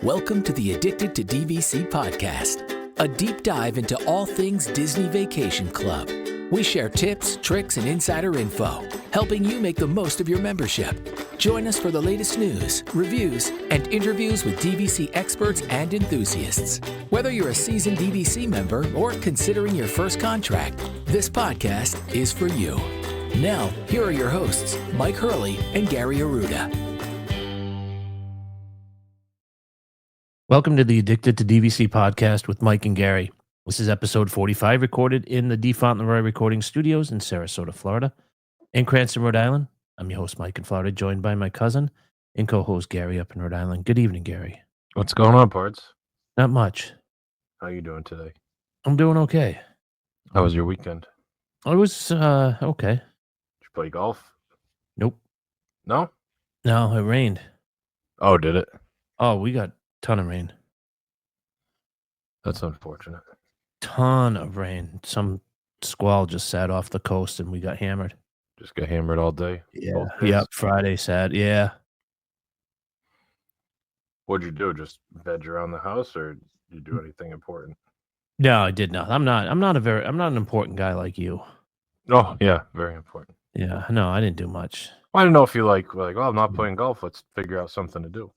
Welcome to the Addicted to DVC podcast, a deep dive into all things Disney Vacation Club. We share tips, tricks, and insider info, helping you make the most of your membership. Join us for the latest news, reviews, and interviews with DVC experts and enthusiasts. Whether you're a seasoned DVC member or considering your first contract, this podcast is for you. Now, here are your hosts, Mike Hurley and Gary Arruda. Welcome to the Addicted to DVC podcast with Mike and Gary. This is episode 45, recorded in the D. Fauntleroy Recording Studios in Sarasota, Florida, and Cranston, Rhode Island. I'm your host, Mike in Florida, joined by my cousin and co-host Gary up in Rhode Island. Good evening, Gary. What's going on, Pards? Not much. How you doing today? I'm doing okay. How was your weekend? I was okay. Did you play golf? Nope. No? No, it rained. Oh, did it? Oh, we got a ton of rain. That's unfortunate. Ton of rain. Some squall just sat off the coast and we got hammered. Just got hammered all day? Yeah. Yep. Friday, Saturday. Yeah. What'd you do? Just veg around the house, or did you do anything important? No, I did not. I'm not an important guy like you. Oh, yeah. Very important. Yeah. No, I didn't do much. I don't know if you like, well, I'm not playing golf. Let's figure out something to do.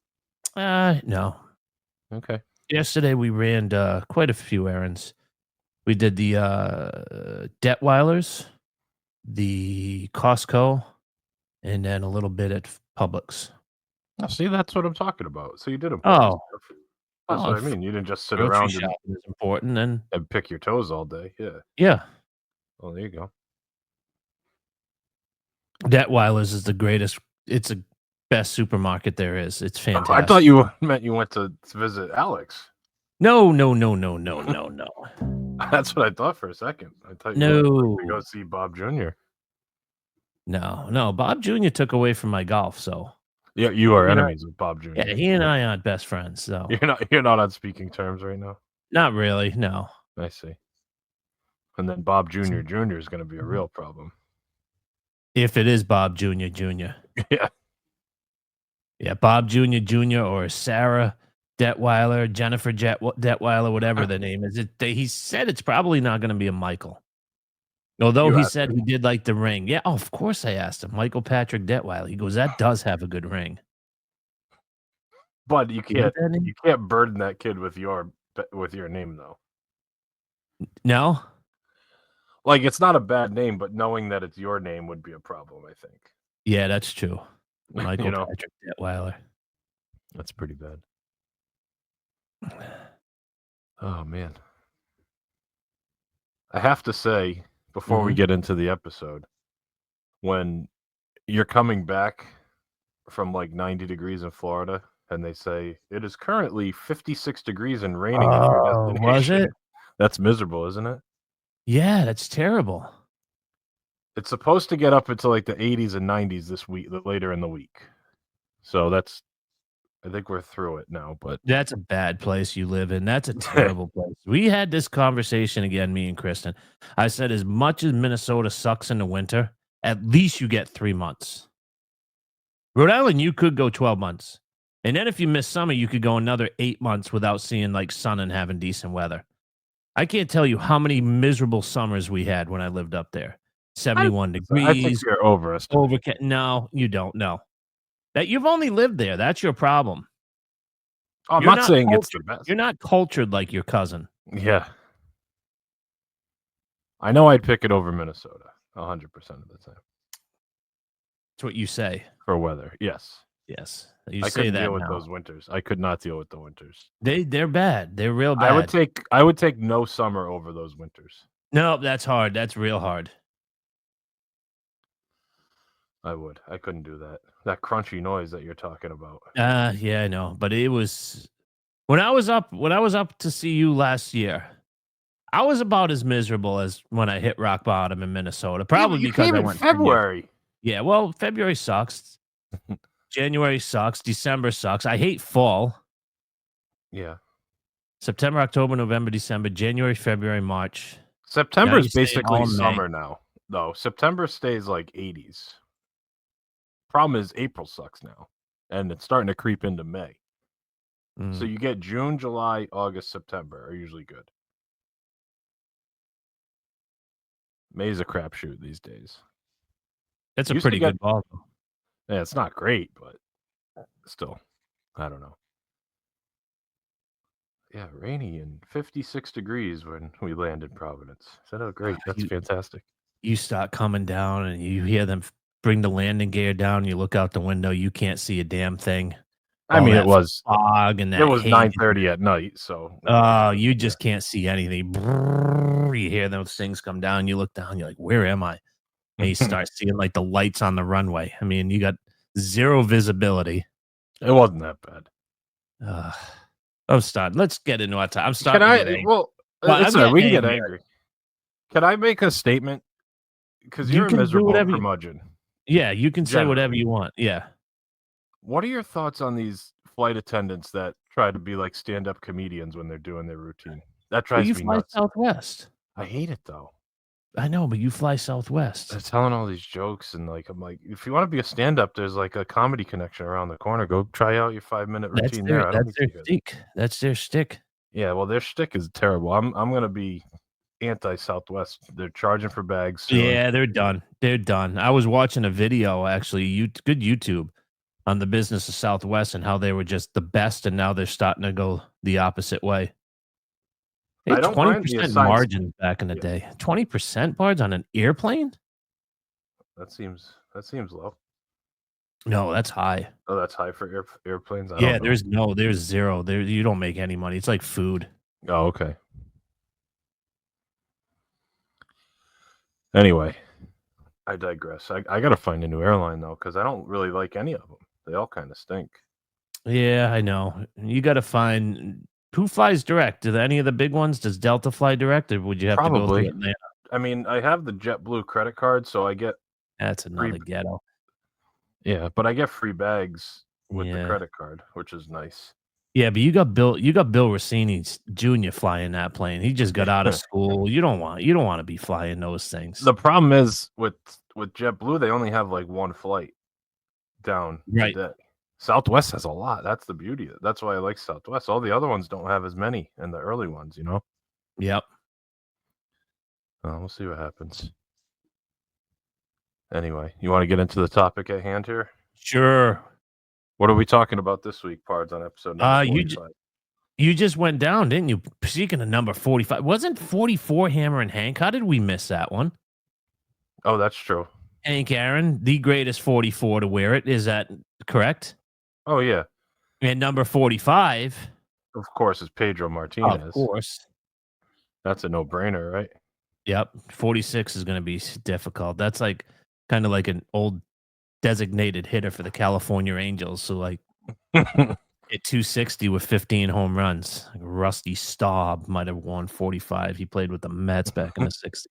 No. Okay. Yesterday we ran quite a few errands. We did the Detweilers, the Costco, and then a little bit at Publix. Oh, see, that's what I'm talking about. So you did Oh. stuff. That's what I mean. You didn't just sit Grocery around shopping is important, and pick your toes all day. Yeah. yeah, Well, there you go. Detweilers is the greatest. It's the best supermarket there is. It's fantastic. I thought you meant you went to visit Alex. No. That's what I thought for a second. I thought you were to go see Bob Jr. No. Bob Jr. took away from my golf, so yeah, you are enemies with Bob Jr. Yeah, he and I aren't best friends. So you're not on speaking terms right now. Not really. No. I see. And then Bob Jr. Jr. is going to be a real problem. If it is Bob Jr. Jr. Yeah. Yeah, Bob Jr. Jr. or Sarah Detweiler, Jennifer Detweiler, whatever the name is. He said it's probably not going to be a Michael. Although he said he did like the ring. Yeah, of course I asked him. Michael Patrick Detweiler. He goes, that does have a good ring. But you can't burden that kid with your name, though. No? Like, it's not a bad name, but knowing that it's your name would be a problem, I think. Yeah, that's true. Michael Patrick Detweiler. That's pretty bad. Oh, man. I have to say, before we get into the episode, when you're coming back from like 90 degrees in Florida and they say it is currently 56 degrees and raining at your destination. Was it? That's miserable, isn't it? Yeah, that's terrible. It's supposed to get up into like the 80s and 90s this week, later in the week. So I think we're through it now, but that's a bad place you live in. That's a terrible place. We had this conversation again, me and Kristen. I said, as much as Minnesota sucks in the winter, at least you get 3 months. Rhode Island, you could go 12 months. And then if you miss summer, you could go another 8 months without seeing like sun and having decent weather. I can't tell you how many miserable summers we had when I lived up there. 71 degrees. I think you're overestimating. No, you don't. No. That you've only lived there. That's your problem. Oh, I'm not saying it's the best. You're not cultured like your cousin. Yeah. I know I'd pick it over Minnesota 100% of the time. That's what you say. For weather, yes. Yes. I couldn't deal with those winters. I could not deal with the winters. They're bad. They're real bad. I would take no summer over those winters. No, that's hard. That's real hard. I would. I couldn't do that. That crunchy noise that you're talking about. Yeah, I know. But it was when I was up to see you last year, I was about as miserable as when I hit rock bottom in Minnesota. Probably because I went February. Yeah, well, February sucks. January sucks. December sucks. I hate fall. Yeah. September, October, November, December, January, February, March. September is basically summer now. No, September stays like 80s. Problem is April sucks now, and it's starting to creep into May. So you get June, July, August, September are usually good. May's a crapshoot these days. It's a Used to pretty get- good ball, though. Yeah, it's not great, but still, I don't know. Yeah, rainy and 56 degrees when we land in Providence. Is that great? That's fantastic. You start coming down and you hear them bring the landing gear down. You look out the window, you can't see a damn thing. I mean, it was fog and that it was haze. 9:30 at night, so you just can't see anything. Brrr, you hear those things come down. You look down. You're like, where am I? And you start seeing like the lights on the runway. I mean, you got zero visibility. It wasn't that bad. Let's get into our time. I'm starting to get angry. Well, it's all right. We can get angry. Can I make a statement? Because you're a miserable curmudgeon. Yeah, you can say whatever you want. Yeah. What are your thoughts on these flight attendants that try to be like stand-up comedians when they're doing their routine? That drives me nuts. You fly Southwest. I hate it though. I know, but you fly Southwest. They're telling all these jokes and like I'm like, if you want to be a stand-up, there's like a comedy connection around the corner. Go try out your 5-minute routine there. That's their shtick. That's their shtick. Yeah, well, their shtick is terrible. I'm gonna be anti-Southwest. They're charging for bags soon. Yeah, they're done. They're done. I was watching a video, actually, good YouTube, on the business of Southwest and how they were just the best, and now they're starting to go the opposite way. They had 20% margins back in the day. 20% margins on an airplane? That seems low. No, that's high. Oh, that's high for airplanes? There's zero. You don't make any money. It's like food. Oh, okay. Anyway, I digress. I got to find a new airline, though, because I don't really like any of them. They all kind of stink. Yeah, I know. You got to find who flies direct. Do any of the big ones? Does Delta fly direct, or would you have to go through Atlanta? I mean, I have the JetBlue credit card, so I get that's another ghetto. Yeah, but I get free bags with the credit card, which is nice. Yeah, but you got Bill Rossini Jr. flying that plane. He just got out of school. You don't want to be flying those things. The problem is with JetBlue, they only have like one flight down a day. Southwest has a lot. That's the beauty of it. That's why I like Southwest. All the other ones don't have as many, and the early ones, you know. Yep. We'll see what happens. Anyway, you want to get into the topic at hand here? Sure. What are we talking about this week, Pards, on episode number 45? You just went down, didn't you? Speaking of number 45, wasn't 44 Hammer and Hank? How did we miss that one? Oh, that's true. Hank Aaron, the greatest 44 to wear it. Is that correct? Oh, yeah. And number 45, of course, is Pedro Martinez. Of course. That's a no-brainer, right? Yep. 46 is going to be difficult. That's like kind of like an old designated hitter for the California Angels. So like at 260 with 15 home runs. Like Rusty Staub might have won 45. He played with the Mets back in the 60s.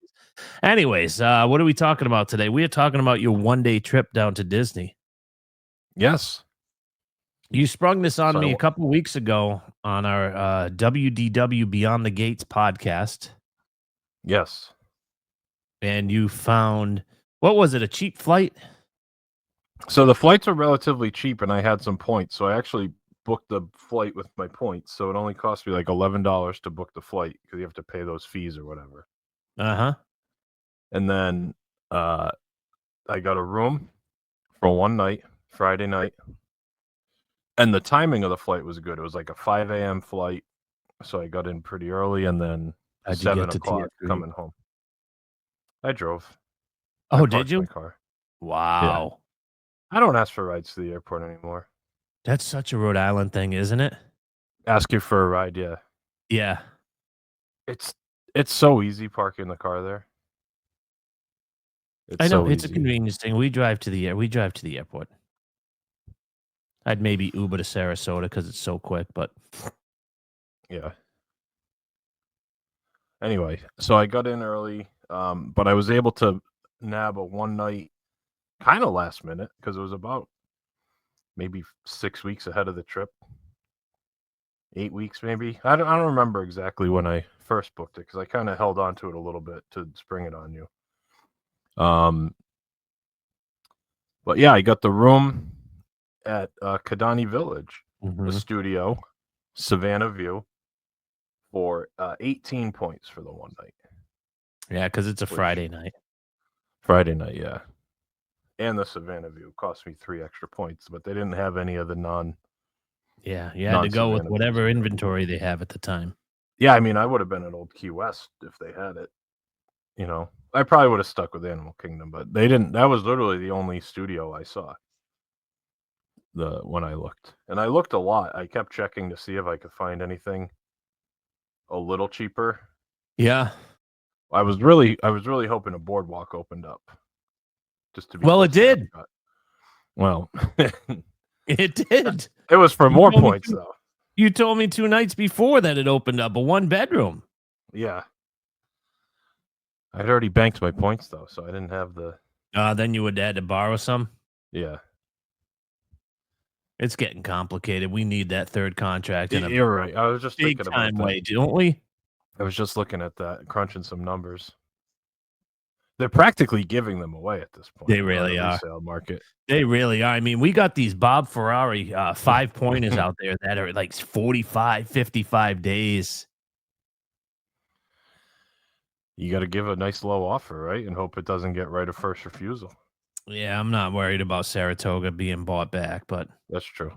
Anyways, what are we talking about today? We are talking about your one-day trip down to Disney. Yes. You sprung this on me a couple of weeks ago on our WDW Beyond the Gates podcast. Yes. And you found, what was it, a cheap flight? So the flights are relatively cheap, and I had some points. So I actually booked the flight with my points. So it only cost me like $11 to book the flight because you have to pay those fees or whatever. Uh-huh. And then I got a room for one night, Friday night. And the timing of the flight was good. It was like a 5 a.m. flight. So I got in pretty early, and then 7 o'clock coming home. I drove. Oh, did you? My car. Wow. Yeah. I don't ask for rides to the airport anymore. That's such a Rhode Island thing, isn't it? Ask you for a ride, yeah. Yeah. It's so easy parking the car there. I know, it's a convenience thing. We drive to the airport. I'd maybe Uber to Sarasota because it's so quick, but yeah. Anyway, so I got in early, but I was able to nab a one night kind of last minute because it was about maybe 6 weeks ahead of the trip. 8 weeks, maybe. I don't remember exactly when I first booked it because I kind of held on to it a little bit to spring it on you. But yeah, I got the room at Kidani Village, the studio. Savannah View for 18 points for the one night. Yeah, because it's a Friday night. Friday night, yeah. And the Savannah View cost me 3 extra points, but they didn't have any of the Yeah, you had to go with non-Savannah whatever views. inventory they have at the time. Yeah, I mean, I would have been at Old Key West if they had it. You know, I probably would have stuck with Animal Kingdom, but they didn't. That was literally the only studio I saw. When I looked, and I looked a lot. I kept checking to see if I could find anything a little cheaper. Yeah. I was really hoping a boardwalk opened up. Just to be Well, it did. Well, it did. It was for more points, though. You told me 2 nights before that it opened up a 1-bedroom. Yeah. I'd already banked my points, though, so I didn't have the... Then you would have had to borrow some? Yeah. It's getting complicated. We need that third contract in a You're right. I was just thinking about that. way, don't we? I was just looking at that, crunching some numbers. They're practically giving them away at this point. They really are. Resale market. They really are. I mean, we got these Bob Ferrari 5-pointers out there that are like 45, 55 days. You got to give a nice low offer, right? And hope it doesn't get right of first refusal. Yeah, I'm not worried about Saratoga being bought back, but... That's true.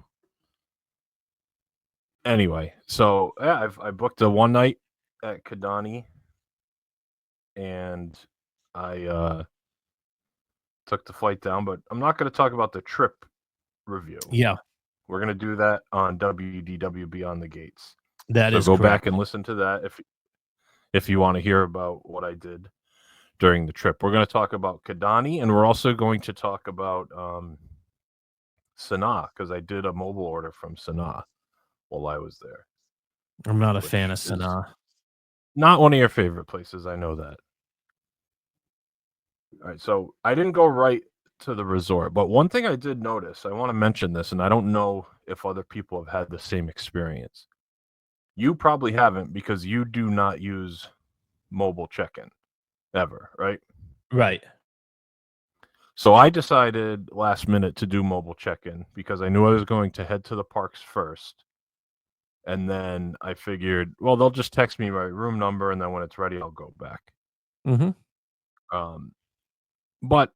Anyway, so yeah, I booked a one night at Kidani, and I took the flight down, but I'm not going to talk about the trip review. Yeah. We're going to do that on WDW Beyond the Gates. That is go correct. back and listen to that if you want to hear about what I did during the trip. We're going to talk about Kidani, and we're also going to talk about Sanaa, because I did a mobile order from Sanaa while I was there. I'm not a fan of Sanaa. Not one of your favorite places, I know that. All right, so I didn't go right to the resort, but one thing I did notice, I want to mention this, and I don't know if other people have had the same experience. You probably haven't, because you do not use mobile check-in ever, right? Right. So I decided last minute to do mobile check-in because I knew I was going to head to the parks first. And then I figured, well, they'll just text me my room number, and then when it's ready, I'll go back. Mm-hmm. But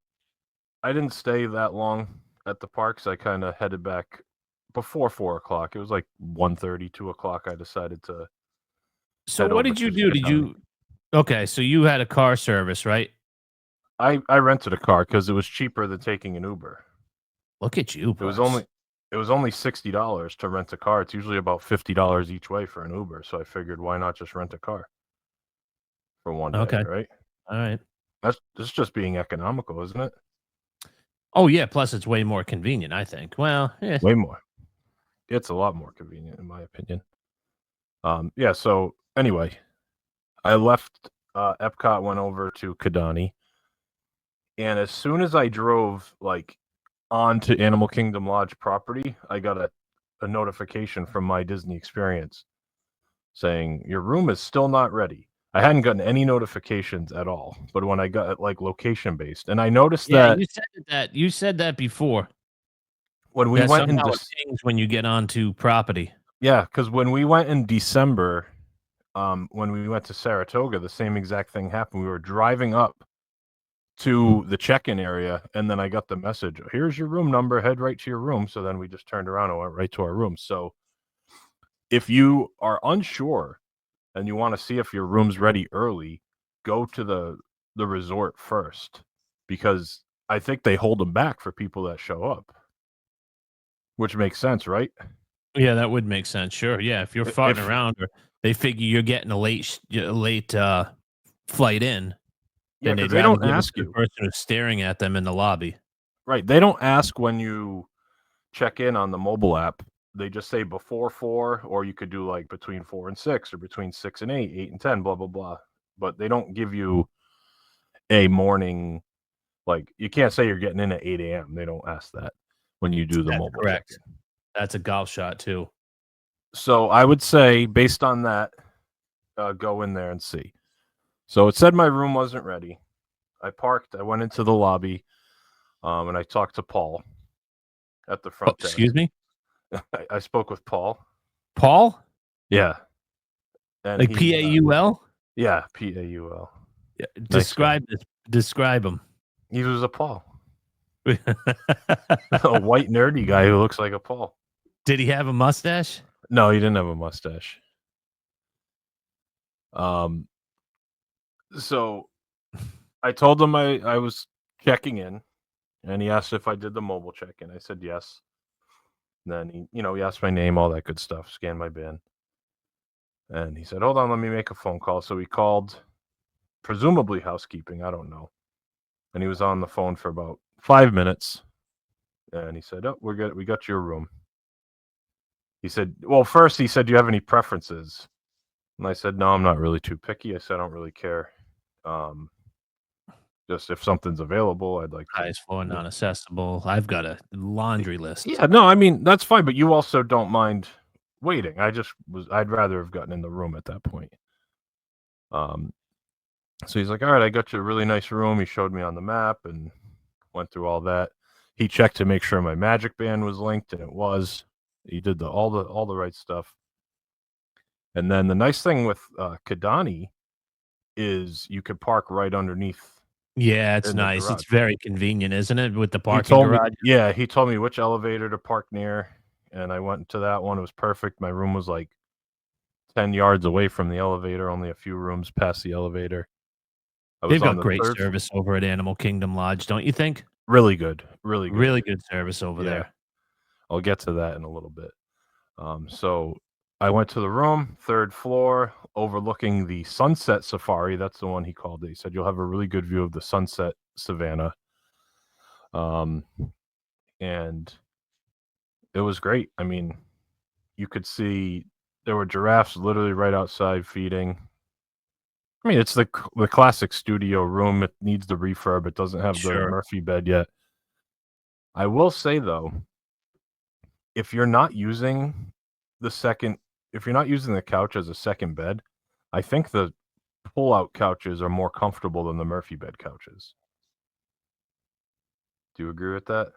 I didn't stay that long at the parks. I kind of headed back before 4 o'clock. It was like 1:30, 2 o'clock. I decided to. So what did you do? Okay, so you had a car service, right? I rented a car because it was cheaper than taking an Uber. Look at you. It was only $60 to rent a car. It's usually about $50 each way for an Uber. So I figured, why not just rent a car for one day, okay. right? All right. That's just being economical, isn't it? Oh, yeah. Plus, it's way more convenient, I think. Well, yeah. Way more. It's a lot more convenient, in my opinion. Yeah, so anyway, I left Epcot, went over to Kidani. And as soon as I drove, like, onto Animal Kingdom Lodge property, I got a notification from My Disney Experience saying, your room is still not ready. I hadn't gotten any notifications at all, but when I got like location based, and I noticed that you said that before. When we went in when you get onto property. Yeah, because when we went in December, when we went to Saratoga, the same exact thing happened. We were driving up to the check-in area, and then I got the message, here's your room number, head right to your room. So then we just turned around and went right to our room. So if you are unsure and you want to see if your room's ready early, go to the resort first, because I think they hold them back for people that show up, which makes sense, right? Yeah, that would make sense. Sure. Yeah, if you're farting around, or they figure you're getting a late flight in, yeah, they don't ask you. The person who's staring at them in the lobby. Right. They don't ask when you check in on the mobile app. They just say before 4, or you could do like between 4 and 6, or between 6 and 8, 8 and 10, blah, blah, blah. But they don't give you a morning, like, you can't say you're getting in at 8 a.m. They don't ask that when you do the mobile. Correct. Check-in. That's a golf shot too. So I would say, based on that, go in there and see. So it said my room wasn't ready. I parked. I went into the lobby, and I talked to Paul at the front desk. Excuse me? I spoke with Paul. Paul? Yeah. And Like Paul? Yeah, Paul. Yeah, Nice guy. Describe him. He was a Paul. A white nerdy guy who looks like a Paul. Did he have a mustache? No, he didn't have a mustache. So I told him I was checking in, and he asked if I did the mobile check-in. I said yes. And then he asked my name, all that good stuff, scanned my bin. And he said, hold on, let me make a phone call. So he called, presumably housekeeping, I don't know. And he was on the phone for about 5 minutes. And he said, oh, we're good. We got your room. He said, well, first he said, do you have any preferences? And I said, no, I'm not really too picky. I said, I don't really care. Just if something's available, I'd like to. Highest floor, non-accessible. I've got a laundry list. Yeah, no, I mean, that's fine. But you also don't mind waiting. I'd rather have gotten in the room at that point. So he's like, all right, I got you a really nice room. He showed me on the map and went through all that. He checked to make sure my Magic Band was linked, and it was. He did all the right stuff. And then the nice thing with Kidani is you could park right underneath. Yeah, it's nice. It's very convenient, isn't it, with the parking garage? He told me which elevator to park near, and I went to that one. It was perfect. My room was like 10 yards away from the elevator, only a few rooms past the elevator. They've got great service over at Animal Kingdom Lodge, don't you think? Really good. Really good. Really good service over there. I'll get to that in a little bit. So I went to the room, 3rd floor, overlooking the Sunset Safari. That's the one he called it. He said, you'll have a really good view of the sunset savannah. And it was great. I mean, you could see there were giraffes literally right outside feeding. I mean, it's the classic studio room. It needs the refurb. It doesn't have the Murphy bed yet. I will say, though, if you're not using the couch as a second bed, I think the pull-out couches are more comfortable than the Murphy bed couches. Do you agree with that?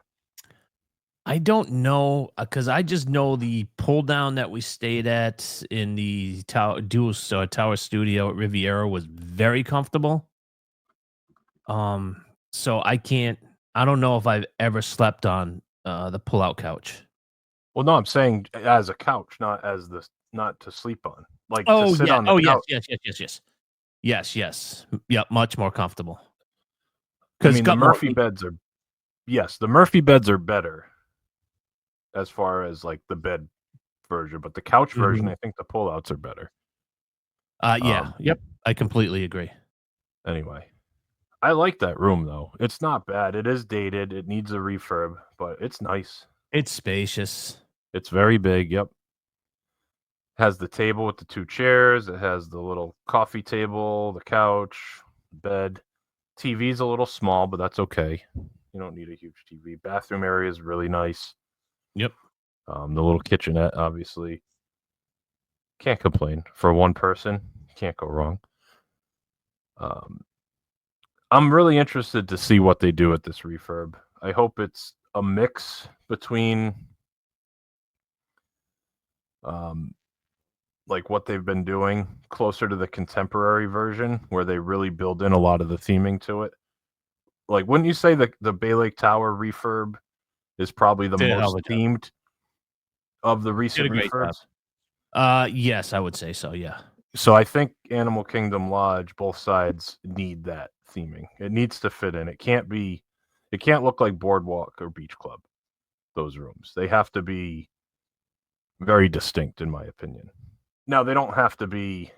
I don't know, because I just know the pull down that we stayed at in the Tower Studio at Riviera was very comfortable. So I don't know if I've ever slept on the pull out couch. Well, no, I'm saying as a couch, not to sleep on. Like to sit on the couch. Yes. Yep, much more comfortable. I mean, the Murphy beds are better as far as like the bed version, but the couch version, I think the pullouts are better. Yep, I completely agree. Anyway, I like that room though. It's not bad. It is dated. It needs a refurb, but it's nice. It's spacious. It's very big. Yep. Has the table with the 2 chairs. It has the little coffee table, the couch, bed. TV's a little small, but that's okay. You don't need a huge TV. Bathroom area is really nice. Yep. The little kitchenette, obviously. Can't complain. For one person, can't go wrong. I'm really interested to see what they do at this refurb. I hope it's a mix between like what they've been doing, closer to the contemporary version, where they really build in a lot of the theming to it. Like, wouldn't you say the Bay Lake Tower refurb is probably the most themed of the recent refurbs? Yes, I would say so, yeah. So I think Animal Kingdom Lodge, both sides need that theming. It needs to fit in. It can't look like Boardwalk or Beach Club, those rooms. They have to be very distinct, in my opinion. Now, they don't have to be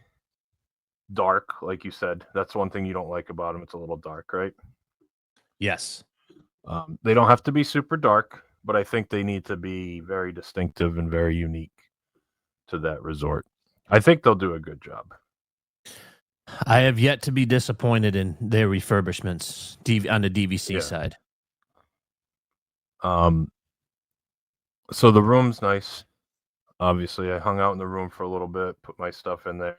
dark, like you said. That's one thing you don't like about them. It's a little dark, right? Yes. They don't have to be super dark, but I think they need to be very distinctive and very unique to that resort. I think they'll do a good job. I have yet to be disappointed in their refurbishments on the DVC side. So the room's nice. Obviously, I hung out in the room for a little bit, put my stuff in there,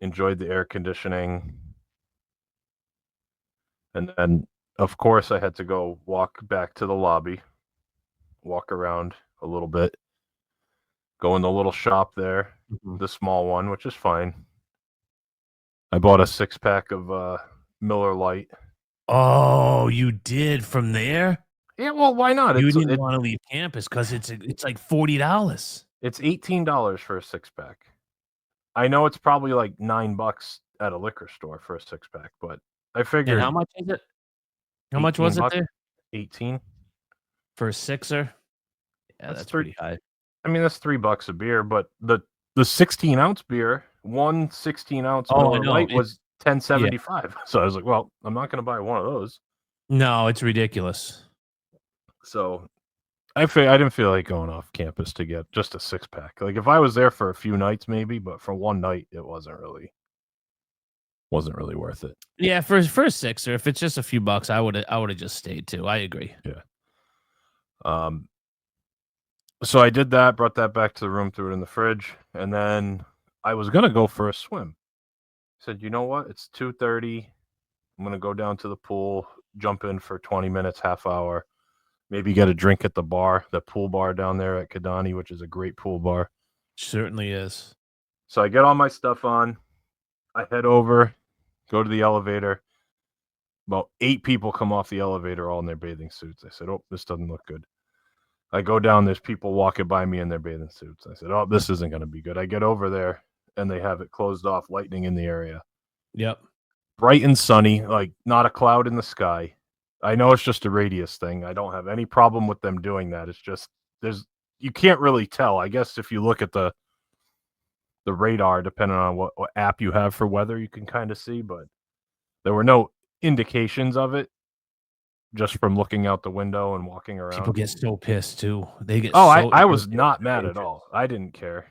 enjoyed the air conditioning. And then, of course, I had to go walk back to the lobby, walk around a little bit. Go in the little shop there, Mhm. the small one, which is fine. I bought a 6-pack of Miller Lite. Oh, you did from there? Yeah, well, why not? You didn't wanna leave campus 'cause it's like $40. It's $18 for a 6-pack. I know it's probably like $9 at a liquor store for a 6-pack, but I And how figured much is it? How much 18 was it bucks, there? 18. For a sixer? Yeah, That's that's three. pretty high. I mean, that's $3 a beer, but the 16-ounce beer, one 16-ounce Oh, I Miller know. Lite It's was yeah. $10.75. So I was like, well, I'm not going to buy one of those. No, it's ridiculous. So I didn't feel like going off campus to get just a 6-pack. Like if I was there for a few nights, maybe, but for one night, it wasn't really worth it. Yeah, for a sixer, if it's just a few bucks, I would've just stayed too. I agree. Yeah. So I did that, brought that back to the room, threw it in the fridge, and then I was gonna go for a swim. Said, you know what? It's 2:30. I'm gonna go down to the pool, jump in for 20 minutes, half hour, maybe get a drink at the bar, the pool bar down there at Kidani, which is a great pool bar. Certainly is. So I get all my stuff on. I head over, go to the elevator. About 8 people come off the elevator all in their bathing suits. I said, oh, this doesn't look good. I go down, there's people walking by me in their bathing suits. I said, oh, this isn't going to be good. I get over there, and they have it closed off, lightning in the area. Yep. Bright and sunny, like not a cloud in the sky. I know it's just a radius thing. I don't have any problem with them doing that. It's just you can't really tell. I guess if you look at the radar, depending on what app you have for weather, you can kind of see, but there were no indications of it just from looking out the window and walking around. People get so pissed too. They get Oh, so I was irritated not with mad at nature. all. I didn't care.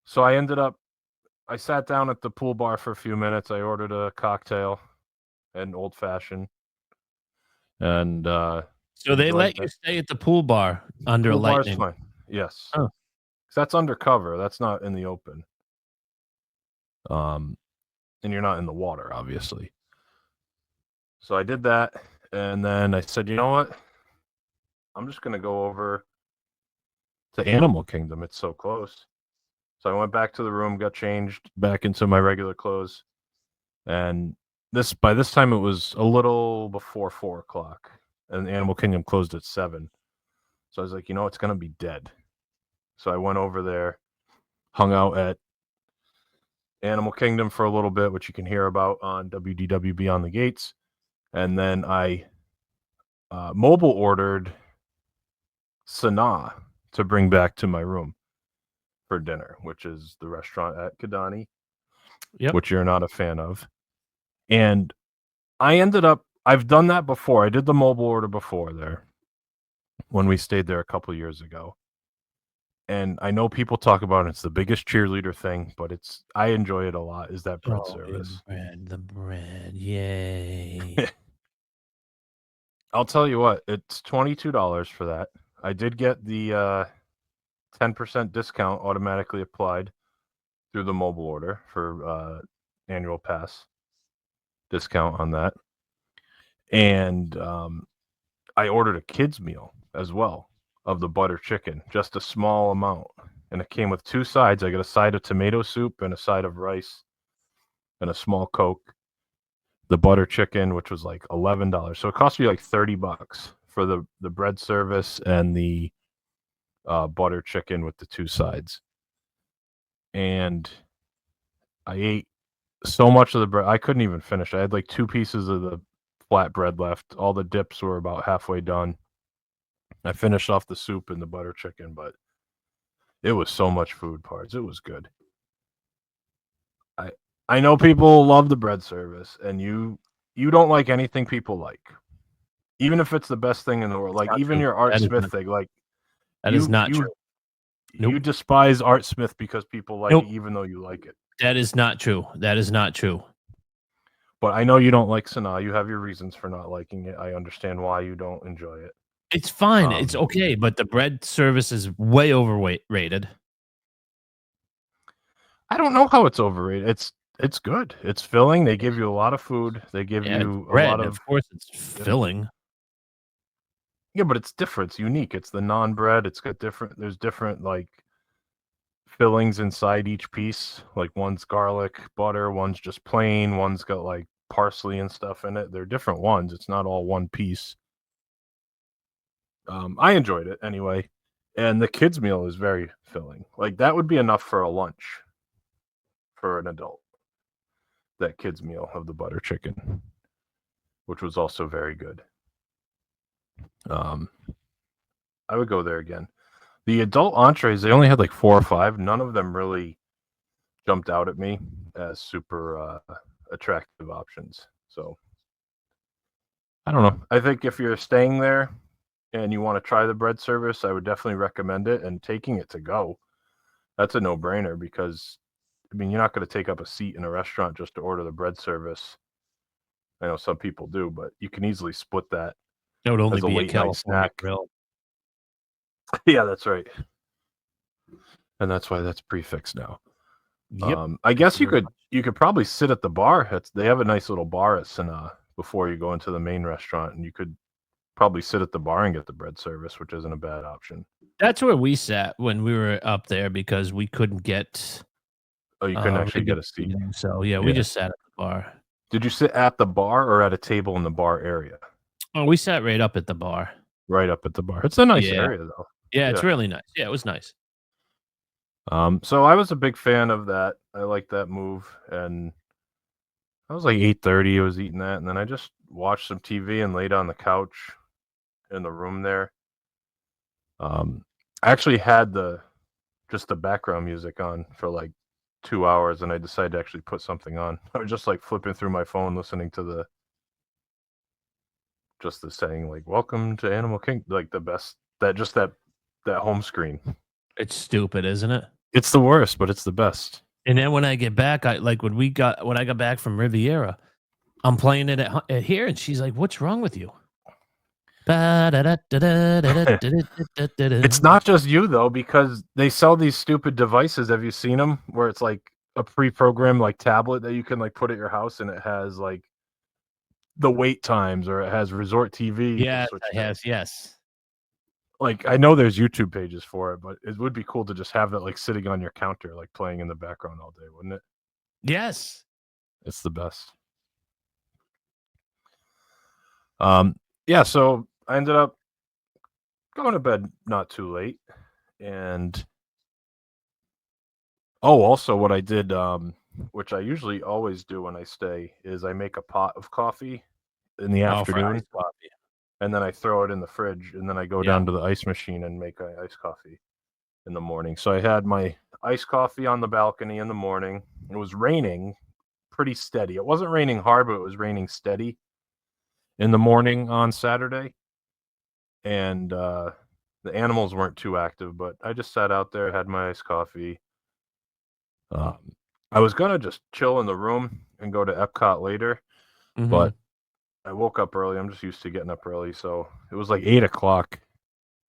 So I sat down at the pool bar for a few minutes. I ordered a cocktail, an old fashioned, and So they enjoyed let you that. stay at the pool bar under Pool bar's lightning. fine. Yes. Oh. 'Cause that's undercover. That's not in the open. And you're not in the water, obviously. So I did that, and then I said, you know what? I'm just gonna go over to Animal Kingdom. It's so close. So I went back to the room, got changed back into my regular clothes, and by this time it was a little before 4:00, and Animal Kingdom closed at 7. So I was like, it's gonna be dead. So I went over there, hung out at Animal Kingdom for a little bit, which you can hear about on WDW Beyond the Gates, and then I mobile ordered Sanaa to bring back to my room for dinner, which is the restaurant at Kidani, which you're not a fan of. And I've done that before. I did the mobile order before there when we stayed there a couple years ago. And I know people talk about it, it's the biggest cheerleader thing, but I enjoy it a lot, is that bread service. The bread, yay. I'll tell you what, it's $22 for that. I did get the 10% discount automatically applied through the mobile order for annual pass discount on that. And I ordered a kid's meal as well of the butter chicken, just a small amount. And it came with 2 sides. I got a side of tomato soup and a side of rice and a small Coke. The butter chicken, which was like $11. So it cost me like $30 for the bread service and the butter chicken with the 2 sides. And I ate so much of the bread. I couldn't even finish. I had like 2 pieces of the flat bread left. All the dips were about halfway done. I finished off the soup and the butter chicken, but it was so much food, Parts. It was good. I know people love the bread service, and you don't like anything people like, even if it's the best thing in the world. Like even true. your Art That is Smith not thing, like That is not true. you Nope. despise Art Smith because people like Nope. it, even though you like it. That is not true. That is not true. But I know you don't like Sanaa. You have your reasons for not liking it. I understand why you don't enjoy it. It's fine. It's okay, but the bread service is way rated. I don't know how it's overrated. It's good. It's filling. They give you a lot of food. They give you bread. a lot Of course, it's filling. Yeah, but it's different. It's unique. It's the non-bread. It's got different. There's different like fillings inside each piece. Like one's garlic butter, one's just plain, one's got like parsley and stuff in it. They're different ones. It's not all one piece. I enjoyed it anyway, and the kids' meal is very filling. Like that would be enough for a lunch for an adult. That kids' meal of the butter chicken, which was also very good. I would go there again. The adult entrees, they only had like 4 or 5. None of them really jumped out at me as super attractive options. So I don't know. I think if you're staying there and you want to try the bread service, I would definitely recommend it. And taking it to go, that's a no-brainer because, I mean, you're not going to take up a seat in a restaurant just to order the bread service. I know some people do, but you can easily split that. It would only as a be a late night California snack. grill. Yeah, that's right. And that's why that's prefixed now. Yep. I guess you you could probably sit at the bar. They have a nice little bar at Sanaa before you go into the main restaurant, and you could probably sit at the bar and get the bread service, which isn't a bad option. That's where we sat when we were up there because we couldn't get. Oh, you couldn't actually get a seat. So yeah, we just sat at the bar. Did you sit at the bar or at a table in the bar area? Oh, we sat right up at the bar. Right up at the bar. It's a nice area though. Yeah, it's really nice. Yeah, it was nice. So I was a big fan of that. I liked that move, and I was like 8:30. I was eating that, and then I just watched some TV and laid on the couch in the room there. I actually had just the background music on for like 2 hours, and I decided to actually put something on. I was just like flipping through my phone, listening to the saying like "Welcome to Animal Kingdom," like the best that home screen. It's stupid, isn't it? It's the worst, but it's the best. And then when I get back, when I got back from Riviera, I'm playing it at here, and she's like, "What's wrong with you?" It's not just you though, because they sell these stupid devices. Have you seen them? Where it's like a pre-programmed like tablet that you can like put at your house, and it has like the wait times, or it has resort TV. Yes, it has. Yes. Like I know there's YouTube pages for it, but it would be cool to just have that like sitting on your counter, like playing in the background all day, wouldn't it? Yes. It's the best. Yeah, so I ended up going to bed not too late, and also what I did, which I usually always do when I stay, is I make a pot of coffee in the afternoon, and then I throw it in the fridge, and then I go down to the ice machine and make iced coffee in the morning. So I had my iced coffee on the balcony in the morning. It was raining pretty steady. It wasn't raining hard, but it was raining steady in the morning on Saturday. And the animals weren't too active, but I just sat out there, had my iced coffee. I was going to just chill in the room and go to EPCOT later, but I woke up early. I'm just used to getting up early. So it was like 8 o'clock.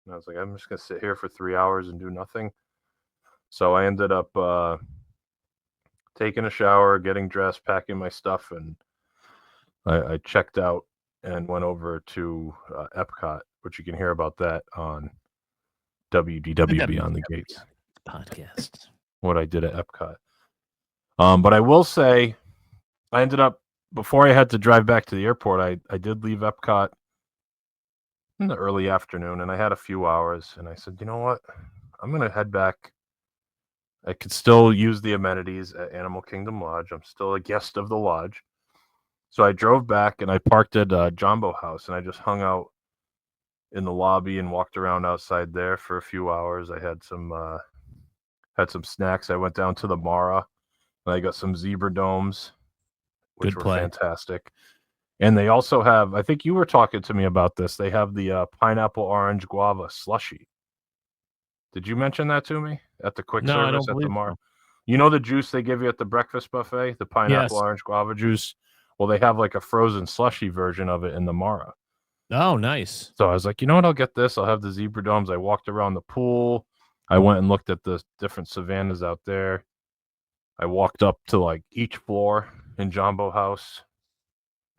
And I was like, I'm just going to sit here for 3 hours and do nothing. So I ended up taking a shower, getting dressed, packing my stuff, and I checked out and went over to EPCOT, which you can hear about that on WDW Beyond the Gates podcast. What I did at EPCOT. But I will say, I ended up, before I had to drive back to the airport, I did leave EPCOT in the early afternoon, and I had a few hours, and I said, you know what? I'm going to head back. I could still use the amenities at Animal Kingdom Lodge. I'm still a guest of the lodge. So I drove back, and I parked at Jambo House, and I just hung out in the lobby and walked around outside there for a few hours. I had some snacks. I went down to the Mara, and I got some zebra domes, which were fantastic. And they also have, I think you were talking to me about this, they have the pineapple orange guava slushy. Did you mention that to me at the quick service at the Mara? You know the juice they give you at the breakfast buffet, the pineapple orange guava juice? Well, they have like a frozen slushy version of it in the Mara. Oh, nice. So I was like, you know what? I'll get this. I'll have the zebra domes. I walked around the pool. I went and looked at the different savannas out there. I walked up to like each floor in Jambo House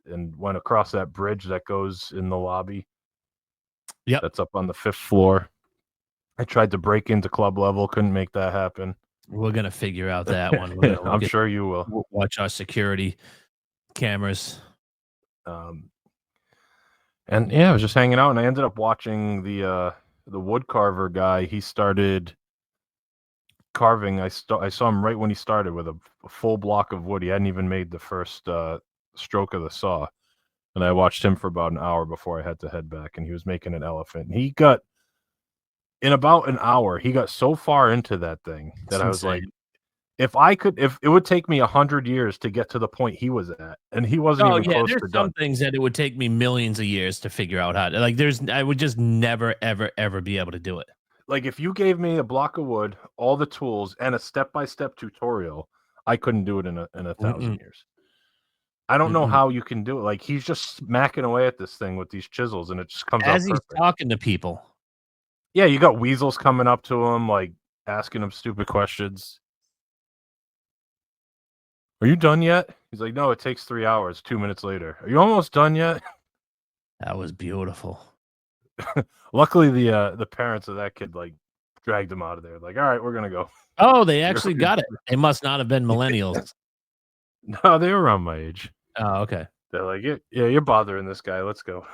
and went across that bridge that goes in the lobby. Yep. That's up on the 5th floor. I tried to break into club level, couldn't make that happen. We're gonna figure out that one. We're gonna I'm sure you will. watch our security cameras. And yeah, I was just hanging out, and I ended up watching the wood carver guy. He started carving. I saw him right when he started with a full block of wood. He hadn't even made the first stroke of the saw, and I watched him for about an hour before I had to head back. And he was making an elephant. And he got in about an hour. He got so far into that thing that It's I was like, insane. if it would take me 100 years to get to the point he was at, and he wasn't Oh even yeah, close there's to some done. things that it would take me millions of years to figure out how to. Like, I would just never, ever, ever be able to do it. Like, if you gave me a block of wood, all the tools, and a step-by-step tutorial, I couldn't do it in a 1,000 years. I don't know how you can do it. Like, he's just smacking away at this thing with these chisels, and it just comes out As he's perfect. talking to people. Yeah, you got weasels coming up to him, like, asking him stupid questions. Are you done yet? He's like, no, it takes 3 hours. 2 minutes later. Are you almost done yet? That was beautiful. Luckily, the parents of that kid, like, dragged him out of there. Like, all right, we're going to go. Oh, they actually got it. They must not have been millennials. No, they were around my age. Oh, okay. They're like, yeah, you're bothering this guy. Let's go.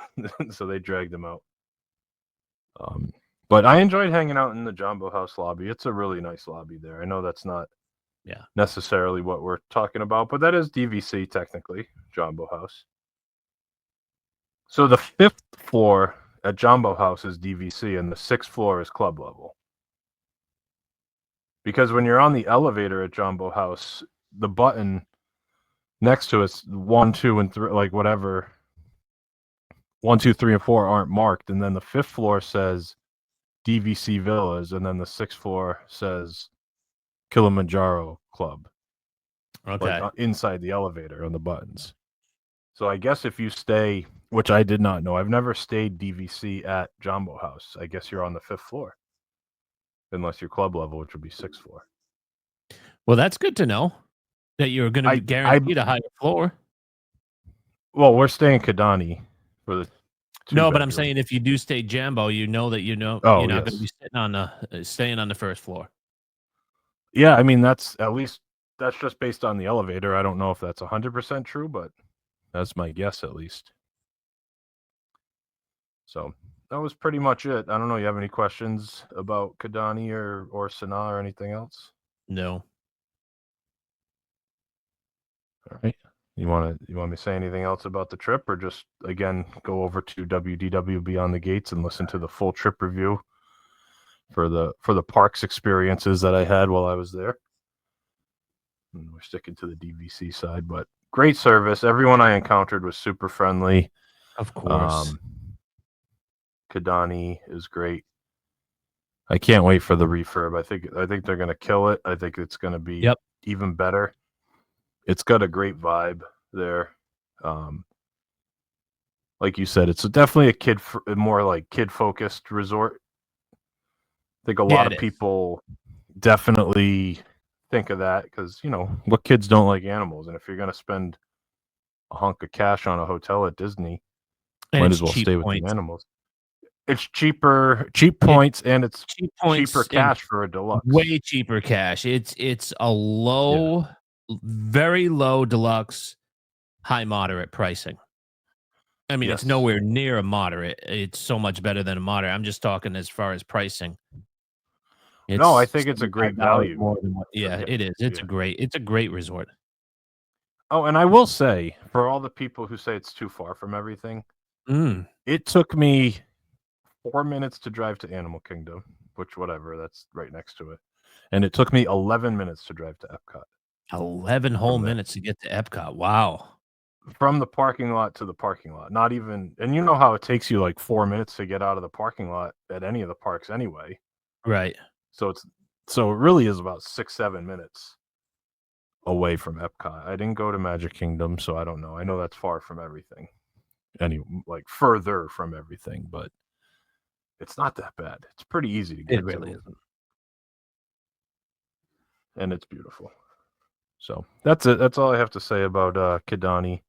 So they dragged him out. But I enjoyed hanging out in the Jambo House lobby. It's a really nice lobby there. I know that's not necessarily what we're talking about, but that is DVC technically, Jambo House. So the 5th floor at Jambo House is DVC, and the 6th floor is club level. Because when you're on the elevator at Jambo House, the button next to it's 1, 2, and 3, like whatever. 1, 2, 3, and 4 aren't marked, and then the 5th floor says DVC Villas, and then the 6th floor says Kilimanjaro Club. Okay. Like inside the elevator on the buttons. So I guess if you stay, which I did not know, I've never stayed DVC at Jambo House. I guess you're on the 5th floor, unless you're club level, which would be 6th floor. Well, that's good to know that you're going to be guaranteed a higher floor. Well, we're staying Kidani for the. No, but I'm saying if you do stay Jambo, you know that you're not going to be staying on the 1st floor. Yeah, I mean that's just based on the elevator. I don't know if that's 100% true, but that's my guess at least. So that was pretty much it. I don't know. You have any questions about Kidani or Sanaa or anything else? No. All right. You want me to say anything else about the trip, or just again go over to WDW Beyond the Gates and listen to the full trip review for the parks experiences that I had while I was there? And we're sticking to the DVC side, but great service. Everyone I encountered was super friendly. Of course. Kidani is great. I can't wait for the refurb. I think they're going to kill it. I think it's going to be even better. It's got a great vibe there. Like you said, it's definitely a more like kid-focused resort. I think a lot of people definitely think of that because, what kids don't like animals? And if you're going to spend a hunk of cash on a hotel at Disney, might as well stay with the animals. It's cheap points, and it's cheaper cash for a deluxe. Way cheaper cash. It's a very low deluxe, high moderate pricing. I mean, it's nowhere near a moderate. It's so much better than a moderate. I'm just talking as far as pricing. No, I think it's a great value. It is. It's a great resort. Oh, and I will say, for all the people who say it's too far from everything, it took me 4 minutes to drive to Animal Kingdom, which that's right next to it. And it took me 11 minutes to drive to Epcot. 11 whole minutes to get to Epcot. Wow. From the parking lot to the parking lot. Not even, and you know how it takes you like 4 minutes to get out of the parking lot at any of the parks anyway. Right. So it really is about 6-7 minutes away from Epcot. I didn't go to Magic Kingdom, so I don't know. I know that's far from everything. Like further from everything, but it's not that bad. It's pretty easy to get. It really isn't. And it's beautiful. So that's it. That's all I have to say about Kidani.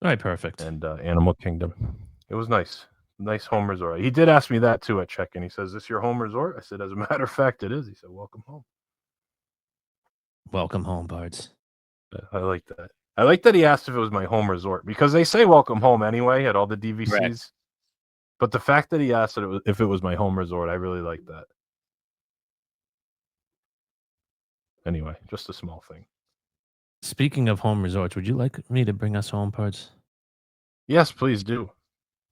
All right, perfect. And Animal Kingdom. It was nice. Nice home resort. He did ask me that too at check-in. He says, "Is this your home resort?" I said, "As a matter of fact, it is." He said, "Welcome home." Welcome home, Bards. I like that. I like that he asked if it was my home resort because they say "welcome home" anyway at all the DVCs. Right. But the fact that he asked if it was my home resort, I really like that. Anyway, just a small thing. Speaking of home resorts, would you like me to bring us home, Bards? Yes, please do.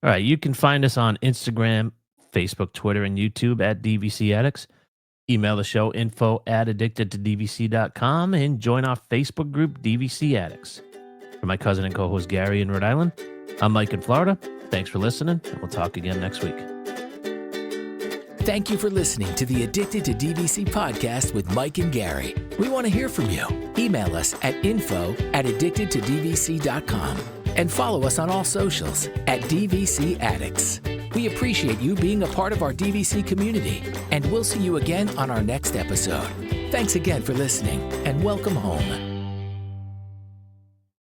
All right, you can find us on Instagram, Facebook, Twitter, and YouTube at DVC Addicts. Email the show info@addictedtodvc.com and join our Facebook group, DVC Addicts. For my cousin and co-host Gary in Rhode Island, I'm Mike in Florida. Thanks for listening, and we'll talk again next week. Thank you for listening to the Addicted to DVC podcast with Mike and Gary. We want to hear from you. Email us at info@addictedtodvc.com and follow us on all socials at DVC Addicts. We appreciate you being a part of our DVC community, and we'll see you again on our next episode. Thanks again for listening, and welcome home.